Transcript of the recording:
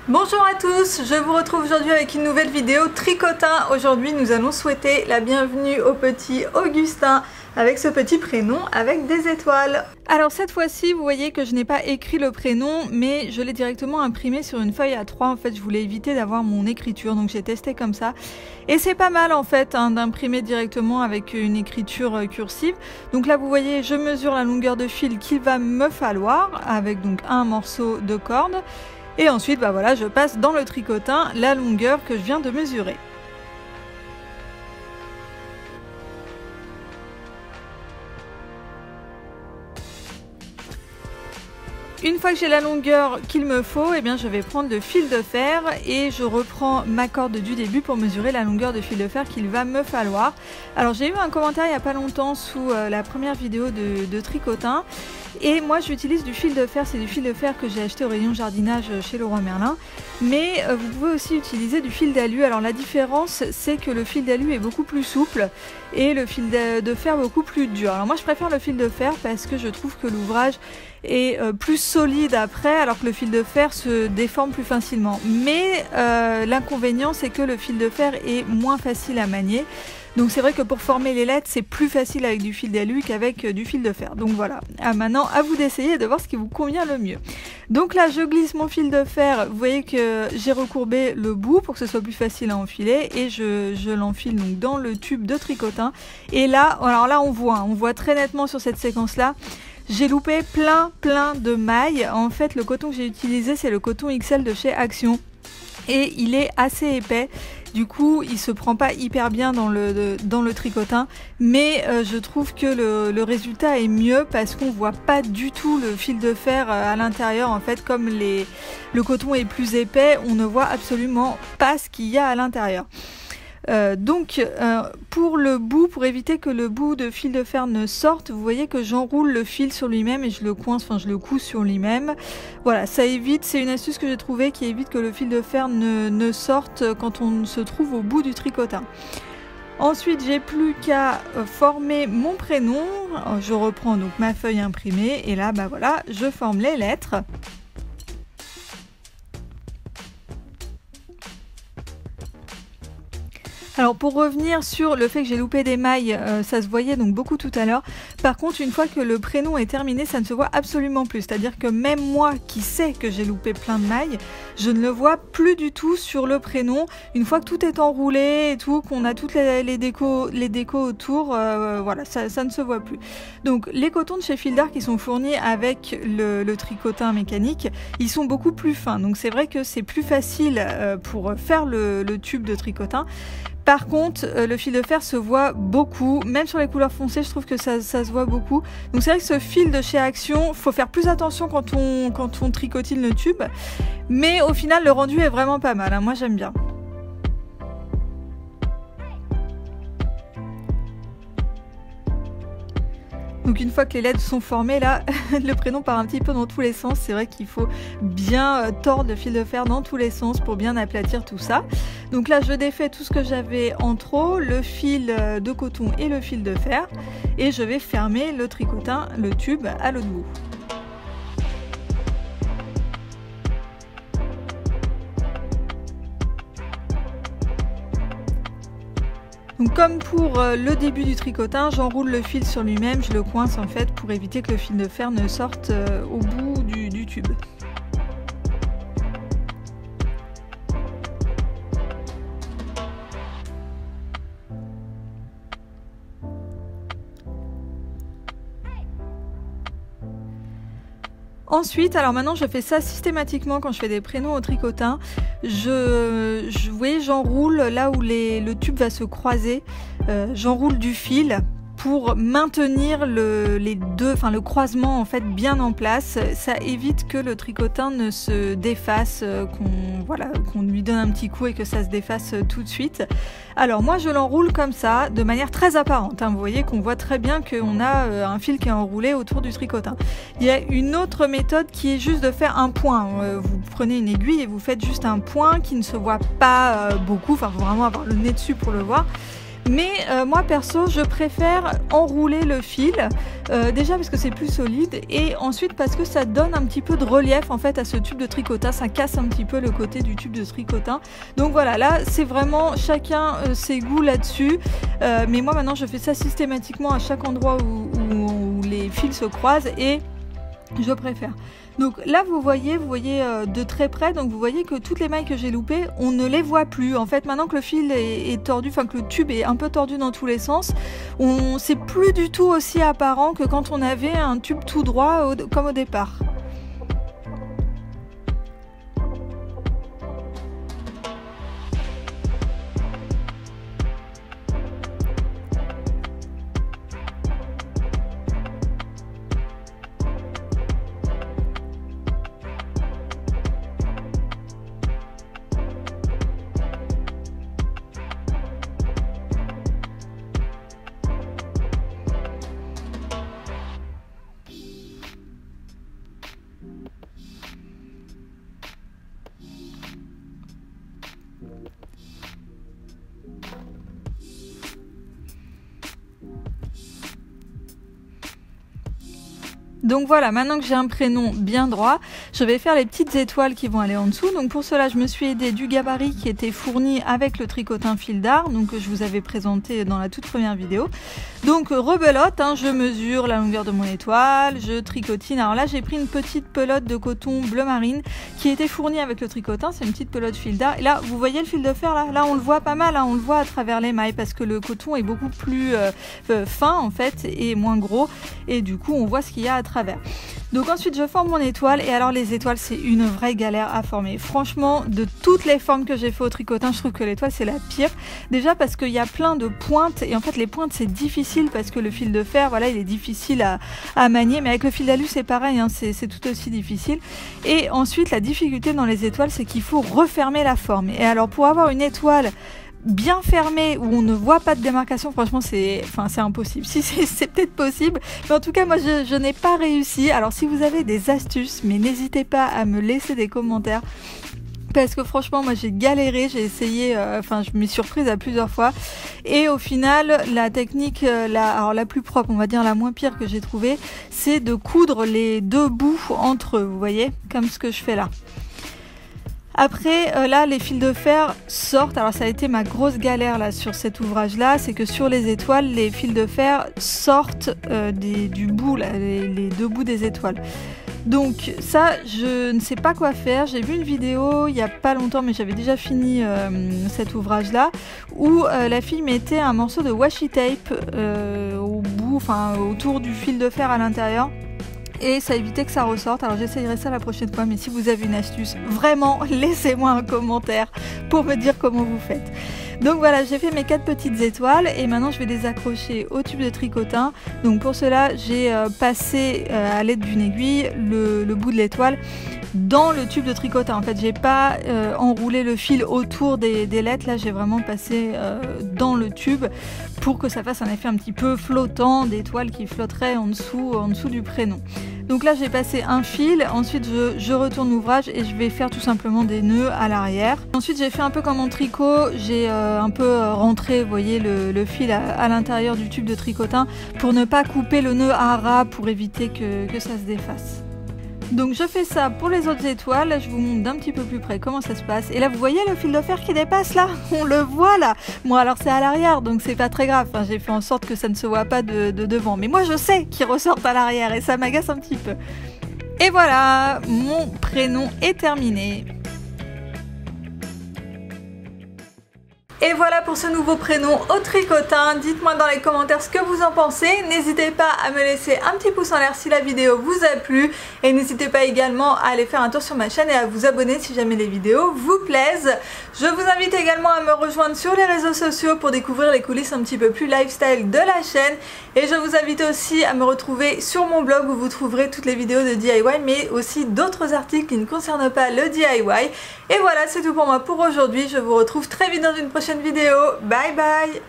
Bonjour à tous, je vous retrouve aujourd'hui avec une nouvelle vidéo tricotin. Aujourd'hui nous allons souhaiter la bienvenue au petit Augustin avec ce petit prénom avec des étoiles. Alors cette fois-ci vous voyez que je n'ai pas écrit le prénom mais je l'ai directement imprimé sur une feuille A3. En fait je voulais éviter d'avoir mon écriture donc j'ai testé comme ça. Et c'est pas mal en fait d'imprimer directement avec une écriture cursive. Donc là vous voyez je mesure la longueur de fil qu'il va me falloir avec donc un morceau de corde. Et ensuite, voilà, je passe dans le tricotin la longueur que je viens de mesurer. Une fois que j'ai la longueur qu'il me faut, eh bien, je vais prendre le fil de fer et je reprends ma corde du début pour mesurer la longueur de fil de fer qu'il va me falloir. Alors j'ai eu un commentaire il n'y a pas longtemps sous la première vidéo de tricotin. Et moi j'utilise du fil de fer, c'est du fil de fer que j'ai acheté au rayon jardinage chez Leroy Merlin. Mais vous pouvez aussi utiliser du fil d'alu. Alors la différence c'est que le fil d'alu est beaucoup plus souple et le fil de fer beaucoup plus dur. Alors moi je préfère le fil de fer parce que je trouve que l'ouvrage est plus solide après alors que le fil de fer se déforme plus facilement. Mais l'inconvénient c'est que le fil de fer est moins facile à manier. Donc c'est vrai que pour former les lettres c'est plus facile avec du fil d'alu qu'avec du fil de fer. Donc voilà, maintenant à vous d'essayer et de voir ce qui vous convient le mieux. Donc là je glisse mon fil de fer, vous voyez que j'ai recourbé le bout pour que ce soit plus facile à enfiler et je l'enfile donc dans le tube de tricotin. Et là, alors là on voit très nettement sur cette séquence là. J'ai loupé plein de mailles. En fait le coton que j'ai utilisé c'est le coton XL de chez Action. Et il est assez épais, du coup il se prend pas hyper bien dans le tricotin, mais je trouve que le résultat est mieux parce qu'on voit pas du tout le fil de fer à l'intérieur. En fait comme le coton est plus épais, on ne voit absolument pas ce qu'il y a à l'intérieur. Pour le bout, pour éviter que le bout de fil de fer ne sorte, vous voyez que j'enroule le fil sur lui-même et je le coince, je le couds sur lui-même. Voilà, ça évite, c'est une astuce que j'ai trouvée qui évite que le fil de fer ne sorte quand on se trouve au bout du tricotin. Ensuite, j'ai plus qu'à former mon prénom. Je reprends donc ma feuille imprimée et là, voilà, je forme les lettres. Alors pour revenir sur le fait que j'ai loupé des mailles, ça se voyait donc beaucoup tout à l'heure. Par contre, une fois que le prénom est terminé, ça ne se voit absolument plus. C'est-à-dire que même moi qui sais que j'ai loupé plein de mailles, je ne le vois plus du tout sur le prénom. Une fois que tout est enroulé et tout, qu'on a toutes les décos autour, voilà, ça ne se voit plus. Donc les cotons de chez Fildar qui sont fournis avec le tricotin mécanique, ils sont beaucoup plus fins. Donc c'est vrai que c'est plus facile pour faire le tube de tricotin. Par contre, le fil de fer se voit beaucoup, même sur les couleurs foncées, je trouve que ça se voit beaucoup. Donc c'est vrai que ce fil de chez Action, faut faire plus attention quand on tricotine le tube. Mais au final, le rendu est vraiment pas mal, hein, moi j'aime bien. Donc une fois que les lettres sont formées, là, le prénom part un petit peu dans tous les sens. C'est vrai qu'il faut bien tordre le fil de fer dans tous les sens pour bien aplatir tout ça. Donc là, je défais tout ce que j'avais en trop, le fil de coton et le fil de fer. Et je vais fermer le tricotin, le tube, à l'autre bout. Donc comme pour le début du tricotin, j'enroule le fil sur lui-même, je le coince en fait pour éviter que le fil de fer ne sorte au bout du tube. Ensuite, alors maintenant je fais ça systématiquement quand je fais des prénoms au tricotin. Vous voyez, j'enroule là où le tube va se croiser, j'enroule du fil pour maintenir le croisement en fait bien en place. Ça évite que le tricotin ne se défasse, qu'on lui donne un petit coup et que ça se défasse tout de suite. Alors moi je l'enroule comme ça, de manière très apparente, hein. Vous voyez qu'on voit très bien qu'on a un fil qui est enroulé autour du tricotin. Il y a une autre méthode qui est juste de faire un point. Vous prenez une aiguille et vous faites juste un point qui ne se voit pas beaucoup, enfin faut vraiment avoir le nez dessus pour le voir. Mais moi perso je préfère enrouler le fil, déjà parce que c'est plus solide et ensuite parce que ça donne un petit peu de relief en fait à ce tube de tricotin, ça casse un petit peu le côté du tube de tricotin. Donc voilà, là c'est vraiment chacun ses goûts là-dessus, mais moi maintenant je fais ça systématiquement à chaque endroit où les fils se croisent et je préfère. Donc là vous voyez de très près, donc vous voyez que toutes les mailles que j'ai loupées, on ne les voit plus. En fait maintenant que le fil est tordu, enfin que le tube est un peu tordu dans tous les sens, c'est plus du tout aussi apparent que quand on avait un tube tout droit comme au départ. Donc voilà, maintenant que j'ai un prénom bien droit, je vais faire les petites étoiles qui vont aller en dessous. Donc pour cela, je me suis aidée du gabarit qui était fourni avec le tricotin fil d'art, donc que je vous avais présenté dans la toute première vidéo. Donc rebelote, hein, je mesure la longueur de mon étoile, je tricotine. Alors là, j'ai pris une petite pelote de coton bleu marine qui était fournie avec le tricotin, c'est une petite pelote fil d'art. Et là, vous voyez le fil de fer là on le voit pas mal, hein, on le voit à travers les mailles parce que le coton est beaucoup plus fin en fait et moins gros. Et du coup, on voit ce qu'il y a à travers. Donc ensuite je forme mon étoile et alors les étoiles c'est une vraie galère à former. Franchement de toutes les formes que j'ai fait au tricotin je trouve que l'étoile c'est la pire. Déjà parce qu'il y a plein de pointes et en fait les pointes c'est difficile parce que le fil de fer voilà il est difficile à manier, mais avec le fil d'alu c'est pareil, hein, c'est tout aussi difficile. Et ensuite la difficulté dans les étoiles c'est qu'il faut refermer la forme. Et alors pour avoir une étoile bien fermé où on ne voit pas de démarcation, franchement c'est impossible. Si c'est peut-être possible, mais en tout cas moi je n'ai pas réussi. Alors si vous avez des astuces, mais n'hésitez pas à me laisser des commentaires parce que franchement moi j'ai galéré, j'ai essayé, je m'y suis surprise à plusieurs fois et au final la technique la plus propre, on va dire la moins pire que j'ai trouvée, c'est de coudre les deux bouts entre eux, vous voyez, comme ce que je fais là. Après là les fils de fer sortent, alors ça a été ma grosse galère là sur cet ouvrage là, c'est que sur les étoiles les fils de fer sortent du bout là, les deux bouts des étoiles. Donc ça je ne sais pas quoi faire, j'ai vu une vidéo il y a pas longtemps mais j'avais déjà fini cet ouvrage là où la fille mettait un morceau de washi tape au bout, enfin autour du fil de fer à l'intérieur. Et ça évitait que ça ressorte, alors j'essayerai ça la prochaine fois, mais si vous avez une astuce, vraiment laissez-moi un commentaire pour me dire comment vous faites. Donc voilà, j'ai fait mes 4 petites étoiles et maintenant je vais les accrocher au tube de tricotin. Donc pour cela j'ai passé à l'aide d'une aiguille le bout de l'étoile dans le tube de tricotin. En fait j'ai pas enroulé le fil autour des lettres, là j'ai vraiment passé dans le tube pour que ça fasse un effet un petit peu flottant, d'étoiles qui flotteraient en dessous du prénom. Donc là j'ai passé un fil, ensuite je retourne l'ouvrage et je vais faire tout simplement des nœuds à l'arrière. Ensuite j'ai fait un peu comme en tricot, j'ai un peu rentré, vous voyez, le fil à l'intérieur du tube de tricotin pour ne pas couper le nœud à ras pour éviter que ça se défasse. Donc je fais ça pour les autres étoiles, là je vous montre d'un petit peu plus près comment ça se passe. Et là vous voyez le fil de fer qui dépasse là, on le voit là. Moi alors c'est à l'arrière donc c'est pas très grave, enfin, j'ai fait en sorte que ça ne se voit pas de devant. Mais moi je sais qu'il ressortent à l'arrière et ça m'agace un petit peu. Et voilà, mon prénom est terminé. Et voilà pour ce nouveau prénom au tricotin. Dites-moi dans les commentaires ce que vous en pensez. N'hésitez pas à me laisser un petit pouce en l'air si la vidéo vous a plu. Et n'hésitez pas également à aller faire un tour sur ma chaîne et à vous abonner si jamais les vidéos vous plaisent. Je vous invite également à me rejoindre sur les réseaux sociaux pour découvrir les coulisses un petit peu plus lifestyle de la chaîne. Et je vous invite aussi à me retrouver sur mon blog où vous trouverez toutes les vidéos de DIY mais aussi d'autres articles qui ne concernent pas le DIY. Et voilà, c'est tout pour moi pour aujourd'hui. Je vous retrouve très vite dans une prochaine vidéo. Bye bye.